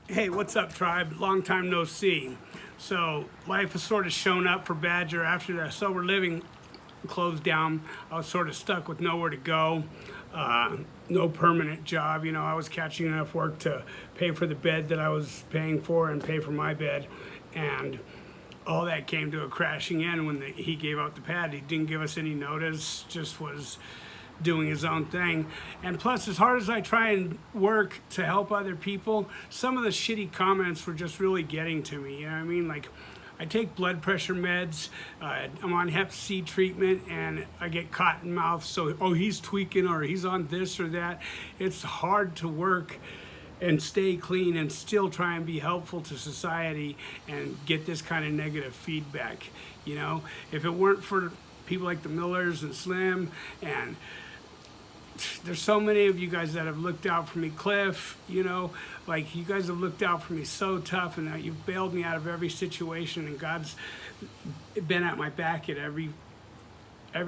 Hey, what's up, tribe? Long time no see. So, life has sort of shown up for Badger after the sober living closed down. I was sort of stuck with nowhere to go, no permanent job. You know, I was catching enough work to pay for the bed that I was paying for and pay for my bed. And all that came to a crashing end when he gave out the pad. He didn't give us any notice, just was doing his own thing. And plus, as hard as I try and work to help other people, some of the shitty comments were just really getting to me. You know what I mean? Like, I take blood pressure meds, I'm on Hep C treatment, and I get cotton mouth, so, oh, he's tweaking or he's on this or that. It's hard to work and stay clean and still try and be helpful to society and get this kind of negative feedback. You know, if it weren't for people like the Millers and Slim, and there's so many of you guys that have looked out for me. Cliff, you know, like, you guys have looked out for me so tough, and you've bailed me out of every situation, and God's been at my back at every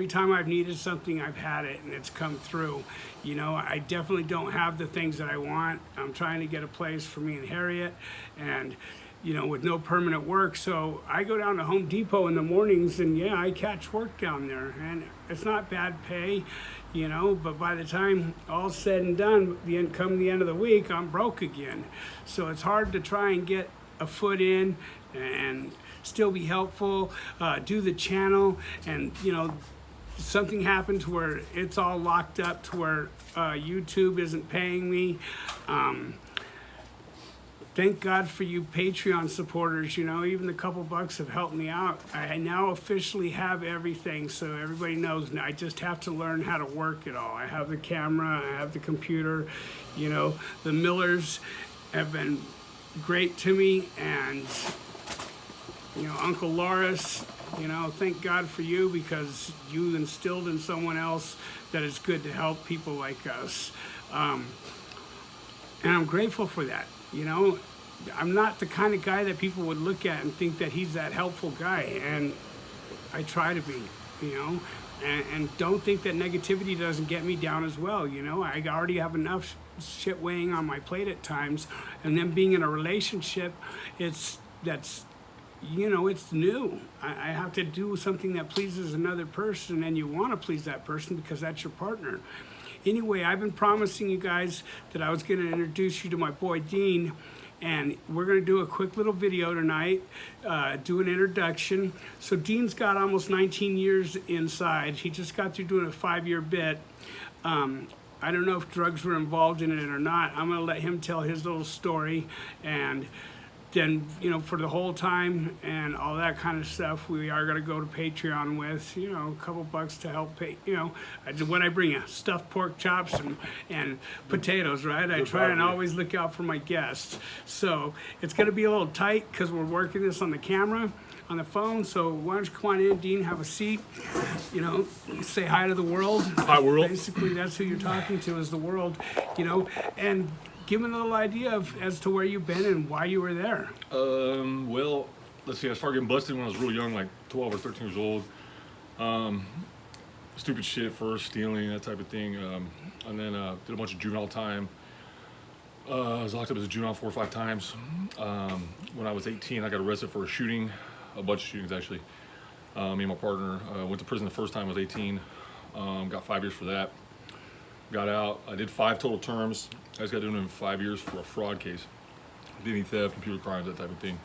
time I've needed something. I've had it, and it's come through. You know, I definitely don't have the things that I want. I'm trying to get a place for me and Harriet, and you know, with no permanent work. So I go down to Home Depot in the mornings, and yeah, I catch work down there, and it's not bad pay, you know, but by the time all's said and done, come the end of the week, I'm broke again. So it's hard to try and get a foot in and still be helpful, do the channel, and you know, something happened to where it's all locked up to where YouTube isn't paying me. Thank God for you Patreon supporters. You know, even the couple bucks have helped me out. I now officially have everything, so everybody knows now. I just have to learn how to work it all. I have the camera, I have the computer. You know, the Millers have been great to me, and you know, Uncle Loris, you know, thank God for you, because you instilled in someone else that it's good to help people like us. And I'm grateful for that. You know, I'm not the kind of guy that people would look at and think that he's that helpful guy, and I try to be, you know, and don't think that negativity doesn't get me down as well. You know, I already have enough shit weighing on my plate at times, and then being in a relationship, you know, it's new. I have to do something that pleases another person, and you want to please that person because that's your partner. Anyway, I've been promising you guys that I was going to introduce you to my boy Dean, and we're going to do a quick little video tonight, do an introduction. So Dean's got almost 19 years inside. He just got through doing a 5-year bit. I don't know if drugs were involved in it or not. I'm going to let him tell his little story, and then, you know, for the whole time and all that kind of stuff, we are going to go to Patreon with, you know, a couple bucks to help pay. You know, what I bring you, stuffed pork chops and potatoes, right? I try and always look out for my guests. So it's going to be a little tight because we're working this on the camera, on the phone. So why don't you come on in, Dean, have a seat, you know, say hi to the world. Hi, world. Basically, that's who you're talking to, is the world, you know, and give me a little idea as to where you've been and why you were there. Well, let's see, I started getting busted when I was real young, like 12 or 13 years old. Stupid shit first, stealing, that type of thing. And then did a bunch of juvenile time. I was locked up as a juvenile 4 or 5 times. When I was 18, I got arrested for a shooting, a bunch of shootings actually. Me and my partner went to prison the first time I was 18. Got 5 years for that. Got out. I did 5 total terms. I just got doing in 5 years for a fraud case. Identity theft, computer crimes, that type of thing.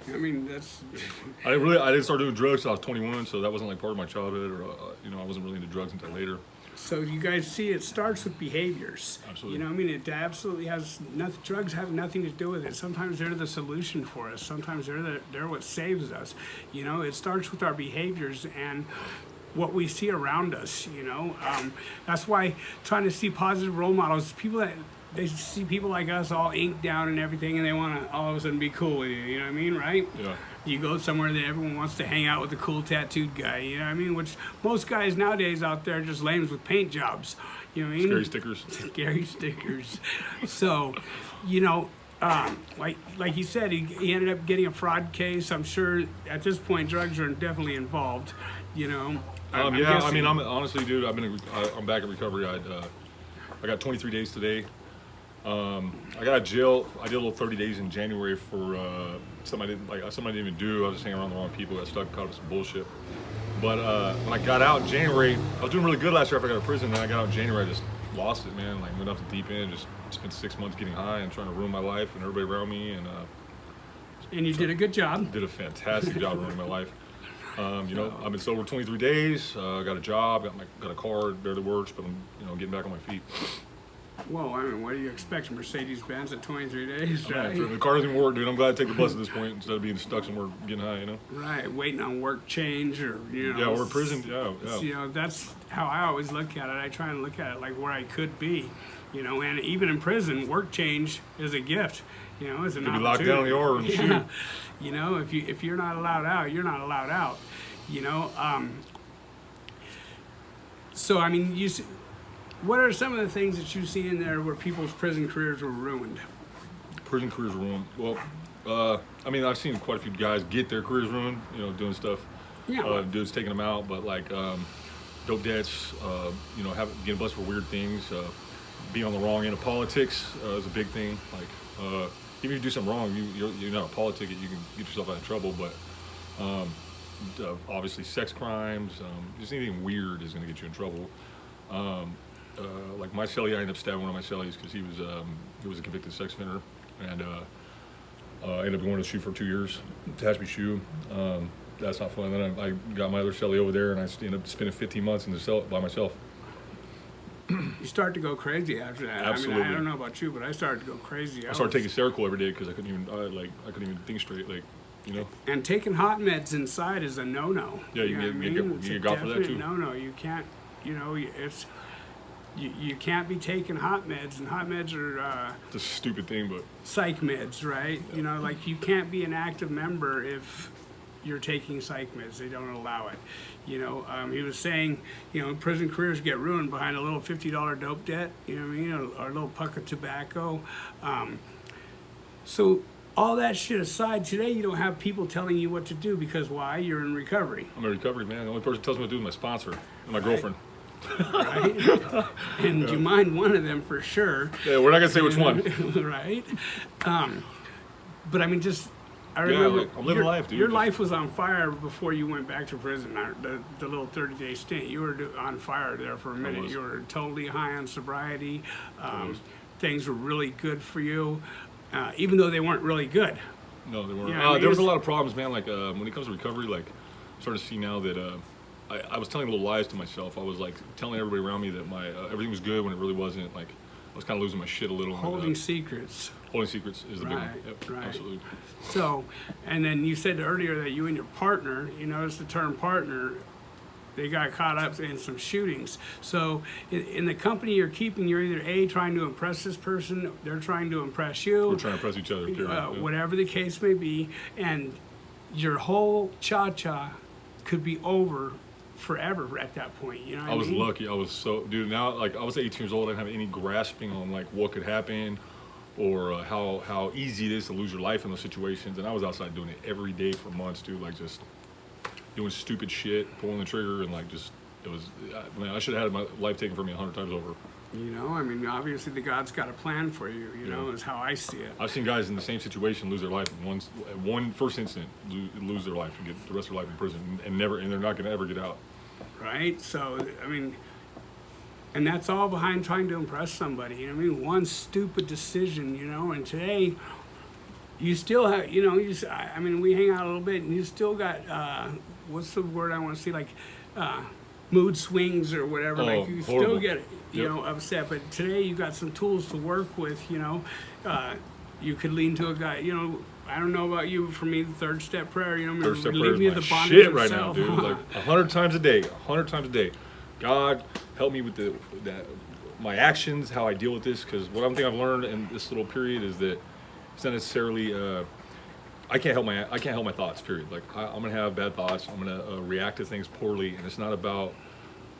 I mean, that's... I didn't start doing drugs until I was 21, so that wasn't like part of my childhood, or you know, I wasn't really into drugs until later. So you guys see, it starts with behaviors. Absolutely. You know, I mean, it absolutely has nothing. Drugs have nothing to do with it. Sometimes they're the solution for us. Sometimes they're what saves us. You know, it starts with our behaviors and what we see around us. You know, that's why trying to see positive role models, people that they see people like us all inked down and everything, and they want to all of a sudden be cool with you. You know what I mean, right? Yeah. You go somewhere that everyone wants to hang out with the cool tattooed guy, you know what I mean? Which most guys nowadays out there are just lames with paint jobs, you know what I mean? Scary stickers. Scary stickers. So, you know, like he said, he ended up getting a fraud case. I'm sure at this point drugs are definitely involved, you know. I'm yeah, guessing. I mean, I'm honestly, dude, I'm back in recovery. I got 23 days today. I got out of jail. I did a little 30 days in January for something I didn't even do. I was just hanging around the wrong people. Got stuck, caught up with some bullshit. But when I got out in January, I was doing really good last year after I got out of prison. Then I got out in January, I just lost it, man. Like went off the deep end. Just spent 6 months getting high and trying to ruin my life and everybody around me. And you did a good job. Did a fantastic job ruining my life. You know, I've been sober 23 days. Got a job, got a car, barely works, but I'm getting back on my feet. Well, I mean, what do you expect? Mercedes-Benz at 23 days, right? Man, the car doesn't work, dude. I'm glad I take the bus at this point instead of being stuck somewhere getting high, you know? Right, waiting on work change or, Yeah, or prison, yeah. You know, that's how I always look at it. I try and look at it like where I could be, you know, and even in prison, work change is a gift, you know, it's an opportunity. Be locked down in the yard and shoot. You know, if you're not allowed out, you're not allowed out, you know? So, I mean, what are some of the things that you see in there where people's prison careers were ruined? Prison careers ruined. Well, I mean, I've seen quite a few guys get their careers ruined, you know, doing stuff. Yeah. Dudes taking them out, but like dope debts, you know, getting busted for weird things, being on the wrong end of politics is a big thing. Like, even if you do something wrong, you're not a politic, you can get yourself out of trouble, but obviously sex crimes, just anything weird is going to get you in trouble. Like my cellie, I ended up stabbing one of my cellies because he was a convicted sex offender, and ended up going to shoot for 2 years, attached me shoe. That's not fun. Then I got my other cellie over there, and I ended up spending 15 months in the cell by myself. You start to go crazy after that. Absolutely. I mean, I don't know about you, but I started to go crazy. I started taking Seroquel every day because I couldn't even think straight, like, you know. And taking hot meds inside is a no-no. Yeah, you get got for that too. No, you can't. You know, it's. You can't be taking hot meds, and hot meds are it's a stupid thing, but psych meds, right? Yeah. You know, like you can't be an active member if you're taking psych meds. They don't allow it. You know, he was saying, you know, prison careers get ruined behind a little $50 dope debt. You know what I mean? Or a little puck of tobacco. So all that shit aside, today you don't have people telling you what to do because why? You're in recovery. I'm in recovery, man. The only person who tells me what to do is my sponsor and my girlfriend. Right? And you mind one of them for sure. Yeah, we're not gonna say which one. Right? But I mean, I remember like, I'm living life, dude. Your life was on fire before you went back to prison. The little 30-day stint, you were on fire there for a minute. You were totally high on sobriety. Things were really good for you, even though they weren't really good. No, they weren't. Yeah, I mean, there was a lot of problems, man. Like when it comes to recovery, like I'm starting to see now that I was telling little lies to myself. I was like telling everybody around me that my everything was good when it really wasn't. Like I was kind of losing my shit a little. Holding secrets. Holding secrets is the big one. Yep, right. Absolutely. So, and then you said earlier that you and your partner, you notice the term partner, they got caught up in some shootings. So in the company you're keeping, you're either A, trying to impress this person, they're trying to impress you. We're trying to impress each other. Whatever the case may be. And your whole cha-cha could be over forever at that point, you know what I mean? I was lucky. I was dude, now, like, I was 18 years old. I didn't have any grasping on, like, what could happen or how easy it is to lose your life in those situations. And I was outside doing it every day for months, dude, like, just doing stupid shit, pulling the trigger, and, like, I should have had my life taken from me 100 times over. You know, I mean, obviously the God's got a plan for you, you know, is how I see it. I've seen guys in the same situation lose their life in one first incident, lose their life and get the rest of their life in prison and they're not going to ever get out. Right? So, I mean, and that's all behind trying to impress somebody. You know what I mean? One stupid decision, you know, and today you still have, you know, I mean, we hang out a little bit and you still got, what's the word I want to see, like, mood swings or whatever. Like you horrible. Still get, you know, upset. But today you got some tools to work with, you know. You could lean to a guy, you know, I don't know about you, for me, the third step prayer, you know, third step prayer relieve me is of my the shit bondage right of now, self. dude. Like 100 times a day. God, help me with my actions, how I deal with this, because one thing I've learned in this little period is that it's not necessarily I can't help my thoughts. Period. Like I'm gonna have bad thoughts. I'm gonna react to things poorly, and it's not about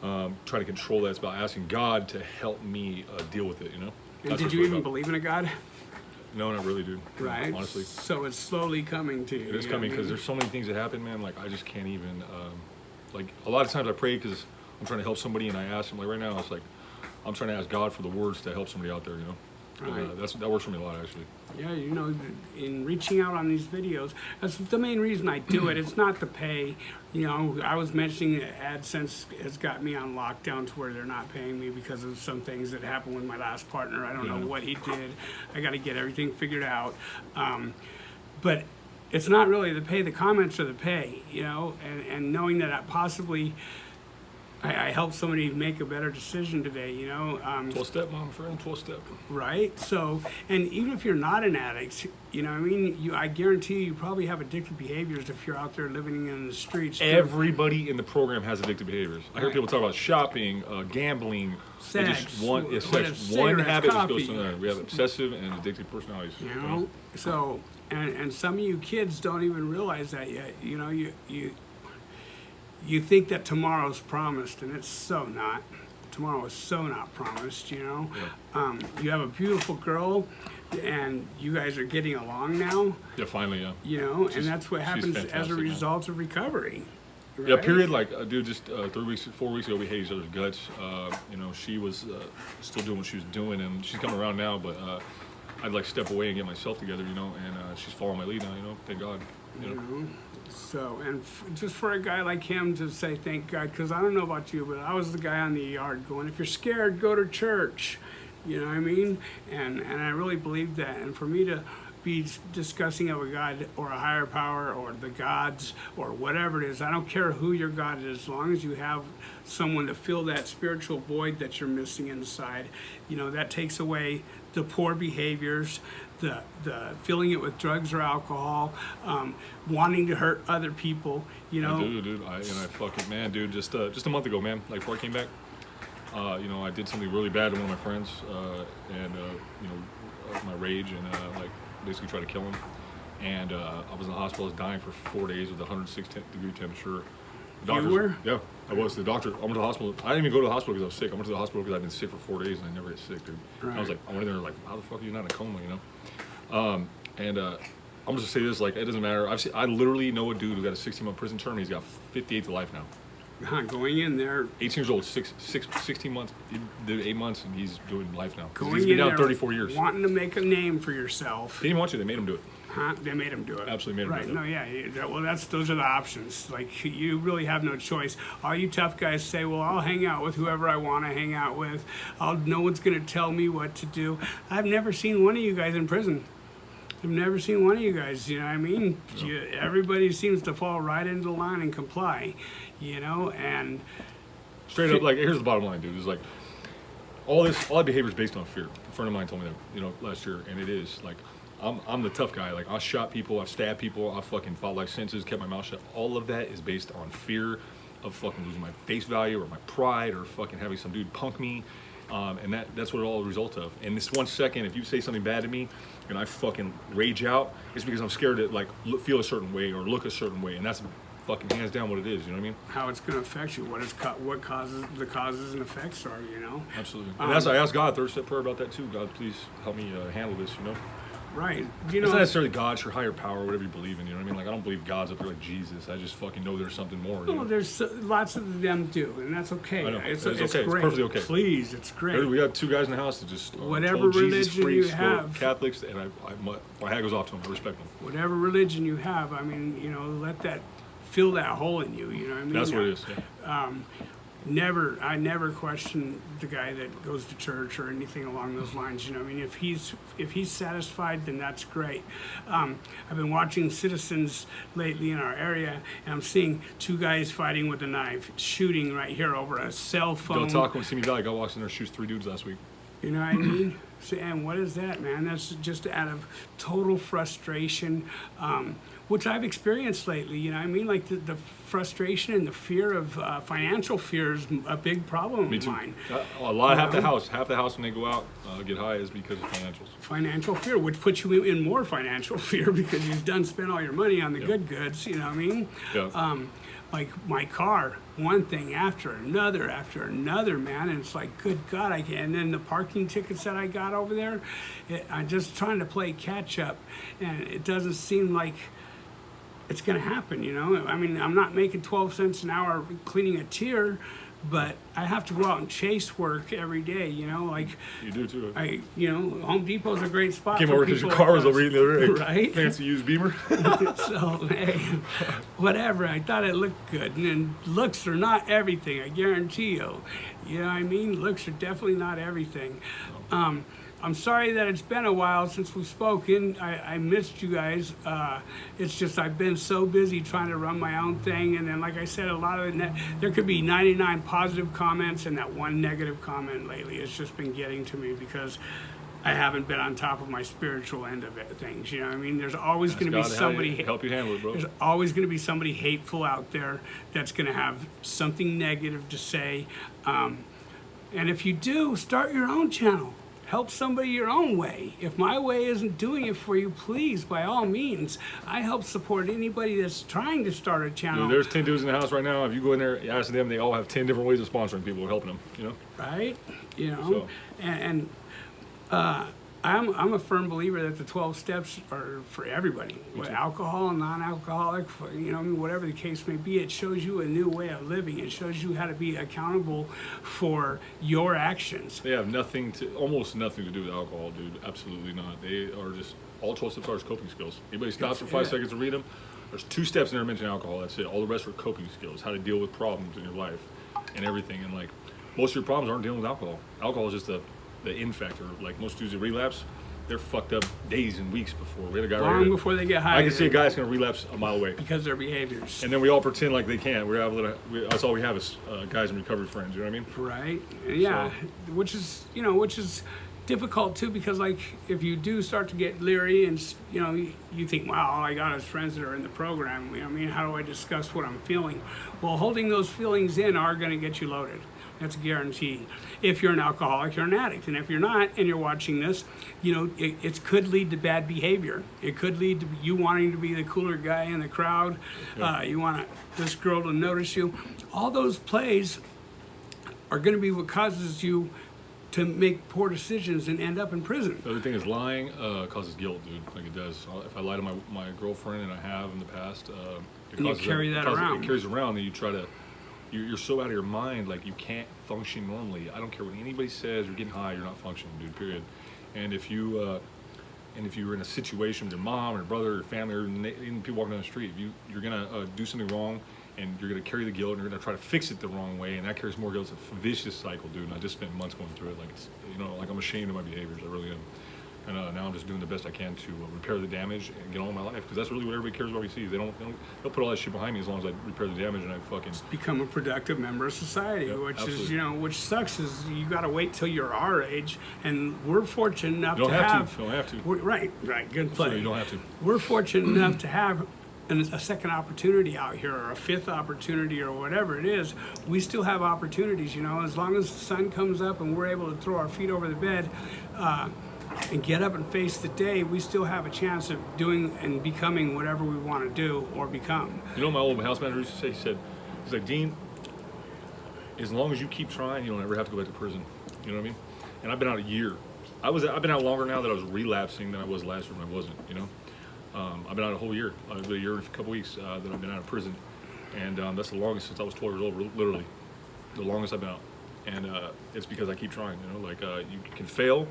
trying to control that. It's about asking God to help me deal with it. You know. And did you even believe in a God? No, not really, dude. Right. Honestly. So it's slowly coming to you. It is coming because there's so many things that happen, man. Like I just can't even. Like a lot of times I pray because I'm trying to help somebody, and I ask him. Like right now, it's like I'm trying to ask God for the words to help somebody out there. You know. Right. That works for me a lot, actually. Yeah, you know, in reaching out on these videos, that's the main reason I do it. It's not the pay. You know, I was mentioning that AdSense has got me on lockdown to where they're not paying me because of some things that happened with my last partner. I don't know what he did. I got to get everything figured out. But it's not really the pay. The comments are the pay, you know, and knowing that I helped somebody make a better decision today, you know. 12-step, my friend, 12-step. Right. So, and even if you're not an addict, you know, what I mean, I guarantee you probably have addictive behaviors if you're out there living in the streets. Everybody in the program has addictive behaviors. I hear people talk about shopping, gambling, sex, one habit just goes to another. We have obsessive and addictive personalities. You know, so and some of you kids don't even realize that yet. You know, you think that tomorrow's promised, and it's so not. Tomorrow is so not promised, you know. Yeah. You have a beautiful girl, and you guys are getting along now. Yeah, finally, yeah. You know, and that's what happens as a result of recovery. Right? Yeah, period. Like, dude, just 4 weeks ago, we hated each other's guts. You know, she was still doing what she was doing, and she's coming around now, but I'd like step away and get myself together, you know, and she's following my lead now, you know, thank God. You know? So, and just for a guy like him to say thank God, because I don't know about you, but I was the guy on the yard going, if you're scared, go to church. You know what I mean? And I really believe that. And for me to be discussing of a God or a higher power or the gods or whatever it is, I don't care who your God is, as long as you have someone to fill that spiritual void that you're missing inside. You know, that takes away the poor behaviors, the filling it with drugs or alcohol, wanting to hurt other people, you know. I do, dude. I fucking, man, dude, just a month ago, man, like before I came back, you know, I did something really bad to one of my friends, and you know, my rage, and like basically tried to kill him. And I was in the hospital. I was dying for 4 days with a 106-degree temperature. You were? Yeah, I was. The doctor, I went to the hospital. I didn't even go to the hospital because I was sick. I went to the hospital because I'd been sick for 4 days and I never get sick, dude. Right. I was like, I went in there like, how the fuck are you not in a coma, you know? And I'm just gonna say this, like, it doesn't matter. I literally know a dude who got a 16-month prison term. He's got 58 to life now. Going in there. 18 years old, 16 months, he did 8 months, and he's doing life now. He's been down 34 years. Wanting to make a name for yourself. They didn't want you, they made him do it. Huh? They made him do it. Absolutely made him do it. Right, no, yeah. Well, those are the options. Like, you really have no choice. All you tough guys say, well, I'll hang out with whoever I want to hang out with. No one's going to tell me what to do. I've never seen one of you guys in prison. I've never seen one of you guys, you know what I mean? No. Everybody seems to fall right into line and comply, you know, and... Straight up, like, here's the bottom line, dude. It's like, all that behavior is based on fear. A friend of mine told me that, you know, last year, and it is. Like, I'm the tough guy. Like, I shot people, I've stabbed people, I fucking fought like senses, kept my mouth shut. All of that is based on fear of fucking losing my face value or my pride or fucking having some dude punk me. And that's what it all results of. And this 1 second, if you say something bad to me and I fucking rage out, it's because I'm scared to like feel a certain way or look a certain way. And that's fucking hands down what it is, you know what I mean? How it's going to affect you, what causes the causes and effects are, you know? Absolutely. And I asked God, third step prayer about that too. God, please help me handle this, you know? Right. You know, it's not necessarily God, it's your higher power, whatever you believe in, you know what I mean? Like, I don't believe God's up there like Jesus. I just fucking know there's something more. No, there's lots of them do, and that's okay. I know. It's okay. Great. It's perfectly okay. Please, it's great. We got 2 guys in the house that just whatever religion you have, Catholics, and my hat goes off to them. I respect them. Whatever religion you have, I mean, you know, let that fill that hole in you. You know what I mean? That's what it is. Yeah. I never question the guy that goes to church or anything along those lines. You know, I mean, if he's satisfied, then that's great. I've been watching Citizens lately in our area, and I'm seeing 2 guys fighting with a knife, shooting right here over a cell phone. Don't talk when Simi Valley. Got walks in there, shoots 3 dudes last week. You know what I mean? So, and what is that, man? That's just out of total frustration, which I've experienced lately. You know what I mean? Like the frustration and the fear of financial fear is a big problem of mine. Half the house when they go out get high is because of financials. Financial fear, which puts you in more financial fear because you've spent all your money on the good goods. You know what I mean? Yeah. Like my car, one thing after another, man, and it's like, good God, I can't. And then the parking tickets that I got over there, I'm just trying to play catch up, and it doesn't seem like it's going to happen, you know? I mean, I'm not making 12 cents an hour cleaning a tier, but I have to go out and chase work every day, you know, like You do too. Home Depot's a great spot Came for over because your people car like was us. over the other day. Right? Fancy used Beamer. So, hey, whatever. I thought it looked good. And looks are not everything, I guarantee you. You know what I mean? Looks are definitely not everything. I'm sorry that it's been a while since we've spoken. I missed you guys. It's just I've been so busy trying to run my own thing. And then, like I said, a lot of there could be 99 positive comments and that one negative comment lately. It's just been getting to me because I haven't been on top of my spiritual end of things. You know what I mean? There's always going to be somebody help you handle it, bro. There's always going to be somebody hateful out there that's going to have something negative to say. And if you do, start your own channel. Help somebody your own way. If my way isn't doing it for you, please, by all means, I help support anybody that's trying to start a channel. Dude, there's 10 dudes in the house right now. If you go in there, you ask them, they all have 10 different ways of sponsoring people or helping them, you know? Right? You know, So. and I'm a firm believer that the 12 steps are for everybody, with alcohol and non-alcoholic, you know, whatever the case may be. It shows you a new way of living. It shows you how to be accountable for your actions. They have almost nothing to do with alcohol, dude. Absolutely not. They are just, all 12 steps are coping skills. Anybody stops for 5 seconds to read them, there's 2 steps in there mentioning alcohol. That's it. All the rest are coping skills, how to deal with problems in your life and everything. And like, most of your problems aren't dealing with alcohol. Alcohol is just the in factor. Like most dudes that relapse, they're fucked up days and weeks before. We had a guy Long before they get high. I can see a guy's gonna relapse a mile away. Because of their behaviors. And then we all pretend like they can't. That's all we have is guys in recovery friends. You know what I mean? Right. Yeah. Which is difficult too, because like if you do start to get leery and you think, wow, all I got is friends that are in the program. You know what I mean? How do I discuss what I'm feeling? Well, holding those feelings in are going to get you loaded. That's a guarantee. If you're an alcoholic, you're an addict. And if you're not, and you're watching this, it could lead to bad behavior. It could lead to you wanting to be the cooler guy in the crowd. Yeah. You want this girl to notice you. All those plays are going to be what causes you to make poor decisions and end up in prison. The other thing is lying causes guilt, dude. Like it does. If I lie to my girlfriend, and I have in the past, You carry that around. It carries around, and you try to. You're so out of your mind, like you can't function normally. I don't care what anybody says. You're getting high. You're not functioning, dude. Period. And if you're in a situation with your mom or your brother or your family or even people walking down the street, you're gonna do something wrong, and you're gonna carry the guilt, and you're gonna try to fix it the wrong way, and that carries more guilt. It's a vicious cycle, dude. And I just spent months going through it. Like it's, like I'm ashamed of my behaviors. I really am. And now I'm just doing the best I can to repair the damage and get on with my life, because that's really what everybody cares about. We see they'll put all that shit behind me as long as I repair the damage and I fucking become a productive member of society. Yep, which absolutely. is which sucks is you got to wait till you're our age, and we're fortunate enough You don't to have to. You don't have to. Right, good play. So you don't have to. We're fortunate enough to have a second opportunity out here, or a fifth opportunity, or whatever it is. We still have opportunities, as long as the sun comes up and we're able to throw our feet over the bed and get up and face the day, we still have a chance of doing and becoming whatever we want to do or become. You know what my old house manager used to say? He's like, Dean, as long as you keep trying, you don't ever have to go back to prison. You know what I mean? And I've been out a year. I've been out longer now that I was relapsing than I was last year when I wasn't, I've been out a whole year, a year and a couple weeks that I've been out of prison. And that's the longest since I was 12 years old, literally. The longest I've been out. And it's because I keep trying, you can fail.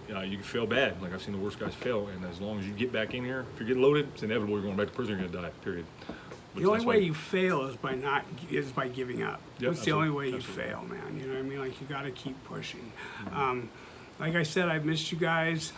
You can fail bad. Like I've seen the worst guys fail, and as long as you get back in here, if you're getting loaded, it's inevitable you're going back to prison. You're gonna die. Period. The only way you fail is by giving up. Yep, That's the only way you absolutely. fail, man. You know what I mean? Like you got to keep pushing. Like I said, I've missed you guys.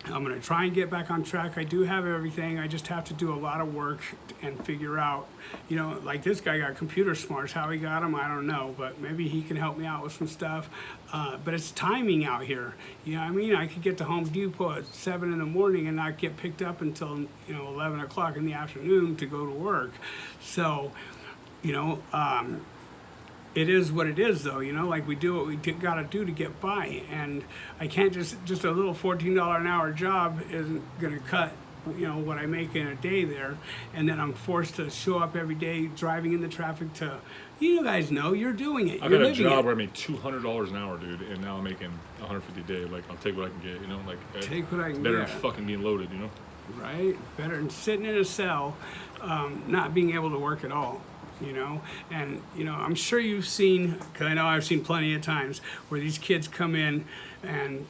I'm going to try and get back on track. I do have everything. I just have to do a lot of work and figure out, like this guy got computer smarts. How he got them, I don't know, but maybe he can help me out with some stuff. But it's timing out here. You know what I mean? I could get to Home Depot at 7 in the morning and not get picked up until, 11 o'clock in the afternoon to go to work. So, it is what it is, though, like we do what we got to do to get by. And I can't just a little $14 an hour job isn't going to cut, what I make in a day there. And then I'm forced to show up every day driving in the traffic to, you guys know, you're doing it. I've You're had a living job it. where I make $200 an hour, dude, and now I'm making $150 a day. Like, I'll take what I can get, Take what I can better get. than fucking being loaded, Right? Better than sitting in a cell, not being able to work at all. you know. And, you know, I'm sure you've seen, because I know I've seen plenty of times, where these kids come in and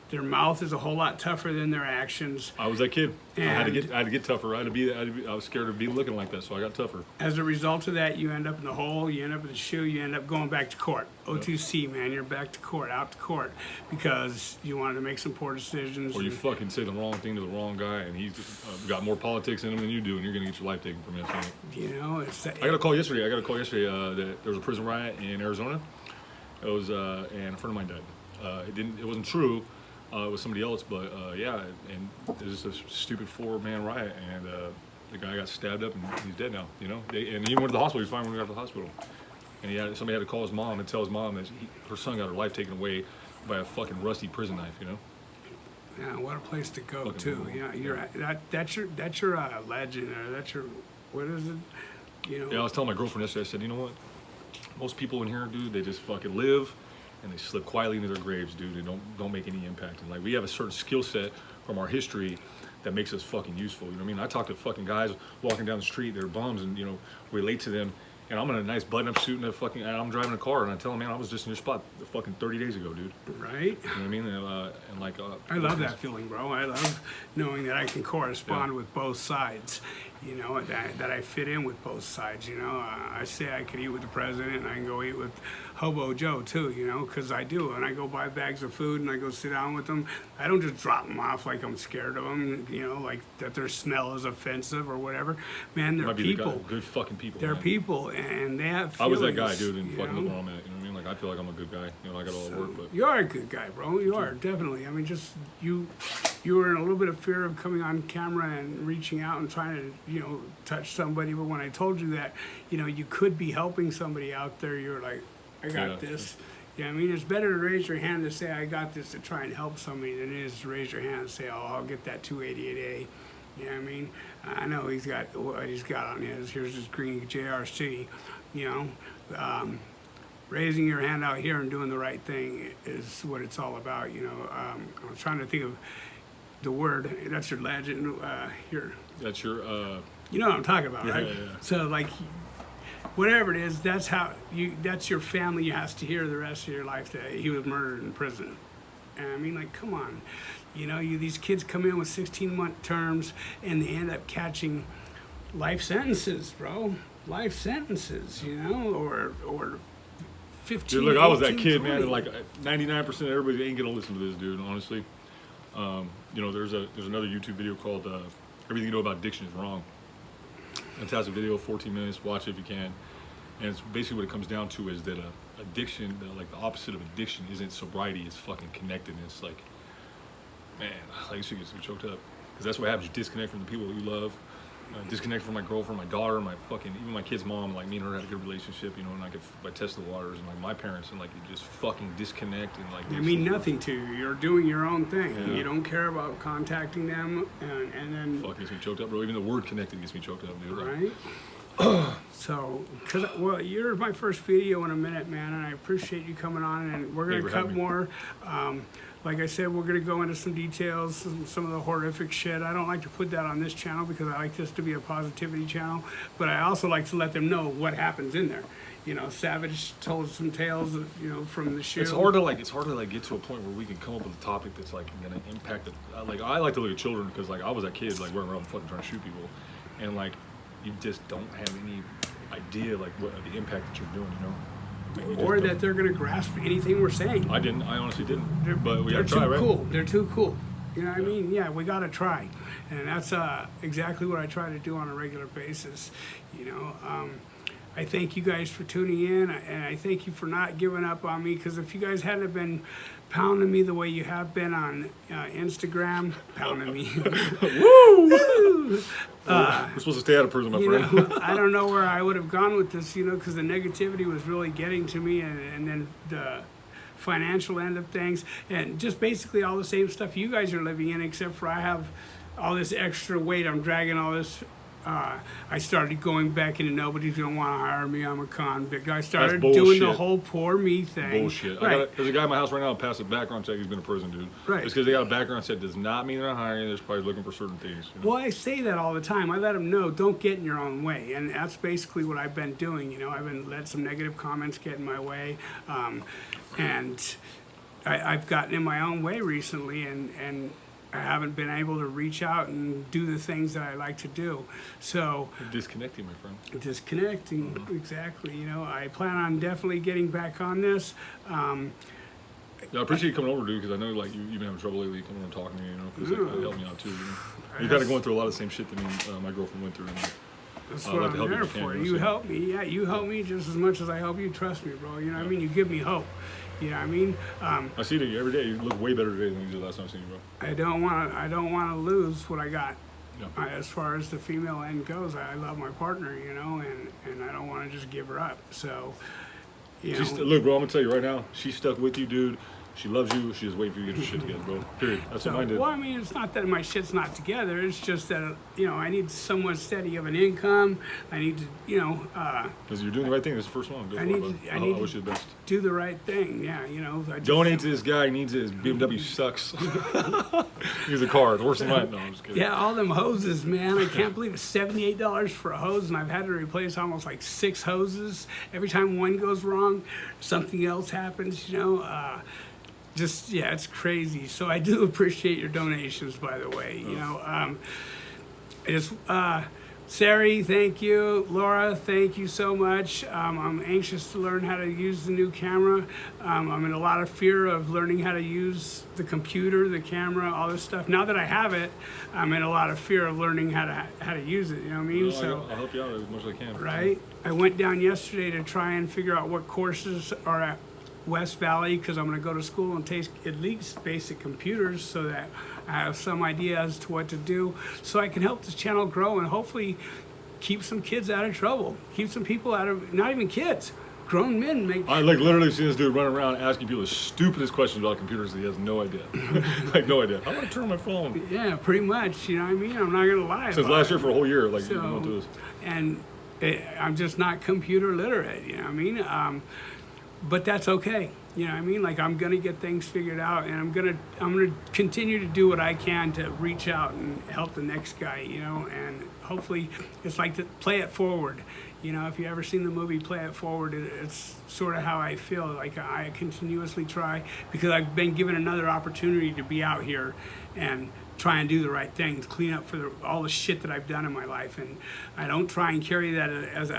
their mouth is a whole lot tougher than their actions. I was that kid. I had to And get tougher. I was scared of being looking like that, so I got tougher. as a result of that, you end up in the hole, you end up in the shoe, you end up going back to court. O2C, man, you're back to court, out to court, because you wanted to make some poor decisions. Or you fucking say the wrong thing to the wrong guy, and he's got more politics in him than you do, and you're gonna get your life taken from you. So. You know, it's. I got a call yesterday. That there was a prison riot in Arizona. It was, and a friend of mine died. It wasn't true. It was somebody else, but yeah, and it was just a stupid 4-man riot, and the guy got stabbed up, and he's dead now. You know, and he went to the hospital. He was fine when we got to the hospital, and somebody had to call his mom and tell his mom that her son got her life taken away by a fucking rusty prison knife. You know. Yeah, what a place to go Fucking too. cool. Yeah, that's your legend, or that's your, what is it? You know. Yeah, I was telling my girlfriend yesterday. I said, you know what? Most people in here, dude, they just fucking live. And they slip quietly into their graves, dude, and don't make any impact. And like, we have a certain skill set from our history that makes us fucking useful. You know what I mean? I talk to fucking guys walking down the street, they're bums, and you know, relate to them. And I'm in a nice button-up suit and I'm driving a car, and I tell them, man, I was just in your spot fucking 30 days ago, dude. Right. You know what I mean? And like, I love that feeling, bro. I love knowing that I can correspond with both sides. You know, that I fit in with both sides. You know, I say I could eat with the president, and I can go eat with Hobo Joe too. You know, because I do, and I go buy bags of food, and I go sit down with them. I don't just drop them off like I'm scared of them. You know, like that their smell is offensive or whatever. Man, they're people. Good fucking people. They're man. people, and they have feelings. I was that guy, dude, and you fucking know? look where I'm at. You know what I mean? Like, I feel like I'm a good guy. You know, I got all the work, but You are a good guy, bro. You are, definitely. I mean, just you were in a little bit of fear of coming on camera and reaching out and trying to, you know, touch somebody. But when I told you that, you know, you could be helping somebody out there, you're like, I got this. You know what I mean? It's better to raise your hand to say, I got this, to try and help somebody than it is to raise your hand and say, oh, I'll get that 288A. You know what I mean? I know he's got what he's got on his. Here's his green JRC. You know, raising your hand out here and doing the right thing is what it's all about. You know, I'm trying to think of the word. That's your legend. Here. that's your, You know what I'm talking about, right? yeah. So like, whatever it is, that's how that's your family has to hear the rest of your life that he was murdered in prison. And I mean, like, come on, you know, these kids come in with 16-month terms and they end up catching life sentences, bro. Life sentences, you know, or 15. Dude, look, I was that 18, kid, 20. man, and like 99% of everybody ain't gonna listen to this, dude. Honestly, you know, there's another YouTube video called "Everything You Know About Addiction Is Wrong." Fantastic video, 14 minutes. Watch it if you can. And it's basically what it comes down to is that addiction, like the opposite of addiction, isn't sobriety. It's fucking connectedness. Like, man, like, this shit gets me choked up because that's what happens. You disconnect from the people that you love. Disconnect from my girlfriend, my daughter, even my kid's mom. Like, me and her had a good relationship, you know, and I test the waters, and like my parents, and like you just fucking disconnect, and like They mean nothing to you. You're doing your own thing. Yeah. You don't care about contacting them, and then fuck gets me choked up, bro. Even the word connected gets me choked up, dude. right. So, well, you're my first video in a minute, man, and I appreciate you coming on. And we're gonna for cut having me. more. Like I said, we're gonna go into some details, some of the horrific shit. I don't like to put that on this channel because I like this to be a positivity channel, but I also like to let them know what happens in there. You know, Savage told some tales, you know, from the show. It's hard to get to a point where we can come up with a topic that's like gonna impact it. Like, I like to look at children because like I was that kid like running around fucking trying to shoot people, and like you just don't have any idea like what the impact that you're doing, you know. Like, you just or don't. that they're gonna grasp anything we're saying. I honestly didn't. But we They're gotta try, too right? cool. They're too cool. You know what I mean? Yeah, we got to try. And that's exactly what I try to do on a regular basis. You know, I thank you guys for tuning in, and I thank you for not giving up on me, because if you guys hadn't been pounding me the way you have been on Instagram, pounding me. Woo! We're supposed to stay out of prison, my You friend. know, I don't know where I would have gone with this, you know, because the negativity was really getting to me, and then the financial end of things, and just basically all the same stuff you guys are living in, except for I have all this extra weight. I'm dragging all this I started going back into nobody's gonna want to hire me. I'm a convict. I started That's doing the bullshit. whole poor me thing. Bullshit. Right. There's a guy in my house right now that passed a background check. He's been in prison, dude. Right. Just because they got a background check does not mean they're not hiring you. They're probably looking for certain things. You know? Well, I say that all the time. I let them know, don't get in your own way, and that's basically what I've been doing. You know, I've been let some negative comments get in my way, and I've gotten in my own way recently, and I haven't been able to reach out and do the things that I like to do. So You're disconnecting, my friend. disconnecting, exactly. You know, I plan on definitely getting back on this. Yeah, I appreciate you coming over, dude, because I know like you've been having trouble lately coming and talking to me, you know, because it helped me out too. You know? You're kind of going through a lot of the same shit that me and my girlfriend went through. And, That's I'd what like to I'm help you there if I can, for. you know, You so- help me. Yeah, you help me just as much as I help you. Trust me, bro. You know what I mean? You give me hope. You know what I mean? I see you every day. You look way better today than you did last time I seen you, bro. I don't want to lose what I got. Yeah. As far as the female end goes, I love my partner, you know, and I don't want to just give her up. So, you know, Look, bro, I'm gonna tell you right now. She stuck with you, dude. She loves you. She's just waiting for you to get your shit together, bro. Period. That's what mine did. well, I mean, it's not that my shit's not together. It's just that, you know, I need somewhat steady of an income. I need to, you know, Because you're doing the right thing. This is the first one. Go for it, bud. I wish you the best. do the right thing. Yeah, you know. I just, Donate to this guy. He needs it. His BMW sucks. Here's a car. It's worse than mine. No, I'm just kidding. Yeah, all them hoses, man. I can't believe it's $78 for a hose, and I've had to replace almost like 6 hoses. Every time one goes wrong, something else happens, you know. Yeah, it's crazy. So I do appreciate your donations, by the way. You know, I just, Sari, thank you. Laura, thank you so much. I'm anxious to learn how to use the new camera. I'm in a lot of fear of learning how to use the computer, the camera, all this stuff. Now that I have it, I'm in a lot of fear of learning how to use it. You know what I mean? No, I'll help you out as much as I can. Right. I went down yesterday to try and figure out what courses are at West Valley, because I'm going to go to school and take at least basic computers so that I have some idea as to what to do, so I can help this channel grow and hopefully keep some kids out of trouble, keep some people out of, not even kids, grown men make. I like literally seen this dude running around asking people the stupidest questions about computers that he has no idea. Like no idea. How do I turn on my phone? Yeah, pretty much. You know what I mean? I'm not going to lie. Since about last it. year for a whole year, like So, you've been going through this. And I'm just not computer literate, you know what I mean? But that's okay, you know what I mean? Like, I'm gonna get things figured out, and I'm gonna continue to do what I can to reach out and help the next guy, you know, and hopefully it's like to play it forward. You know, if you ever seen the movie Play It Forward, it's sort of how I feel. Like, I continuously try, because I've been given another opportunity to be out here and try and do the right things, clean up for all the shit that I've done in my life. And I don't try and carry that as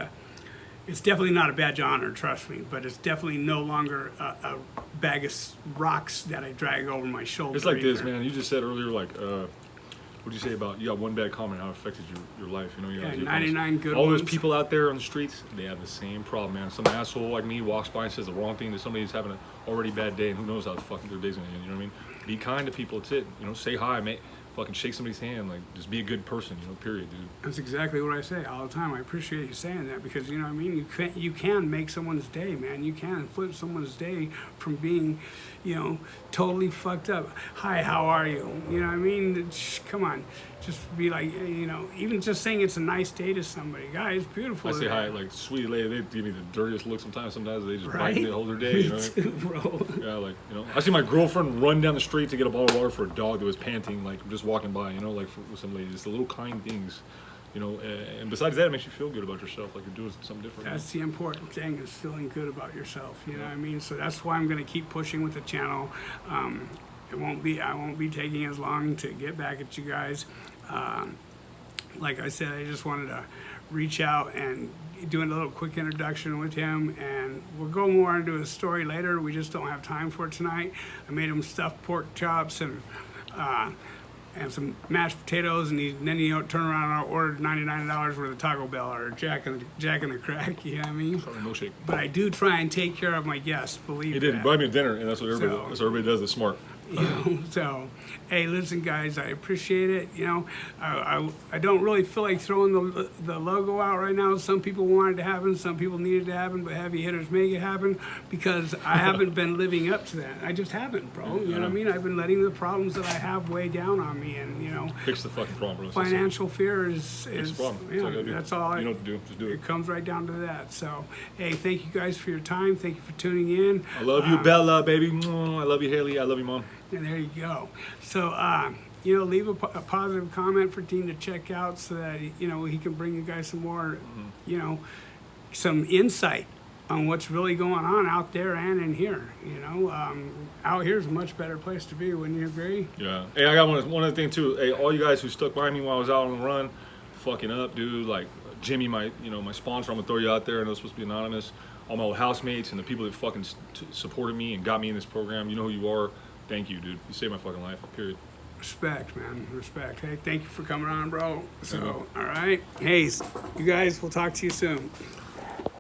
it's definitely not a badge of honor, trust me, but it's definitely no longer a bag of rocks that I drag over my shoulder. It's like this, either. man. You just said earlier, like, what'd you say about you got one bad comment, how it affected your life? You know, you Yeah, know, 99 good all ones. those people out there on the streets, they have the same problem, man. Some asshole like me walks by and says the wrong thing to somebody who's having an already bad day, and who knows how the fucking their day's gonna end. You know what I mean? Be kind to people. It's it. You know, say hi, mate. Fucking shake somebody's hand. Like, just be a good person. You know, period, dude. That's exactly what I say all the time. I appreciate you saying that, because, you know what I mean? You can make someone's day, man. You can flip someone's day from being, you know, totally fucked up. Hi, how are you? You know what I mean? Come on. Just be like, you know, even just saying it's a nice day to somebody. Guys, beautiful. I say today. hi, like, sweet lady. They give me the dirtiest look sometimes. Sometimes they just Right? bite the whole their day. You know? Me too, bro. Yeah, like, you know, I see my girlfriend run down the street to get a bottle of water for a dog that was panting, like, just walking by, you know, like, with some lady. Just the little kind things, you know, and besides that, it makes you feel good about yourself, like you're doing something different. That's the important thing, is feeling good about yourself. You know what I mean? So that's why I'm going to keep pushing with the channel. I won't be taking as long to get back at you guys. Like I said, I just wanted to reach out and do a little quick introduction with him, and we'll go more into his story later. We just don't have time for it tonight. I made him stuffed pork chops and some mashed potatoes, and then he turn around and ordered $99 worth of Taco Bell or Jack in the Crack. You know what I mean? Sorry, milkshake. But I do try and take care of my guests. Believe He did that. buy me dinner, and that's what everybody So- that's what everybody does. That's smart. You know, so, hey, listen, guys, I appreciate it. You know, I don't really feel like throwing the logo out right now. Some people want it to happen, some people need it to happen, but heavy hitters make it happen because I haven't been living up to that. I just haven't, bro. You know what I mean? I've been letting the problems that I have weigh down on me, and you know, Fix the fucking problem, bro. financial fear is Fix the problem. That's all you gotta do. that's all. You know what to do. Just do it. It comes right down to that. So, hey, thank you guys for your time. Thank you for tuning in. I love you, Bella, baby. I love you, Haley. I love you, Mom. And there you go. So, you know, leave a positive comment for Dean to check out so that, you know, he can bring you guys some more, you know, some insight on what's really going on out there and in here. You know, out here's a much better place to be. Wouldn't you agree? Yeah. Hey, I got one other thing too. Hey, all you guys who stuck by me while I was out on the run, fucking up, dude. Like Jimmy, my sponsor. I'm gonna throw you out there. I know it's supposed to be anonymous. All my old housemates and the people that fucking supported me and got me in this program. You know who you are. Thank you, dude. You saved my fucking life. Period. Respect, man. Respect. Hey, thank you for coming on, bro. So, all right. Hey, you guys, we'll talk to you soon.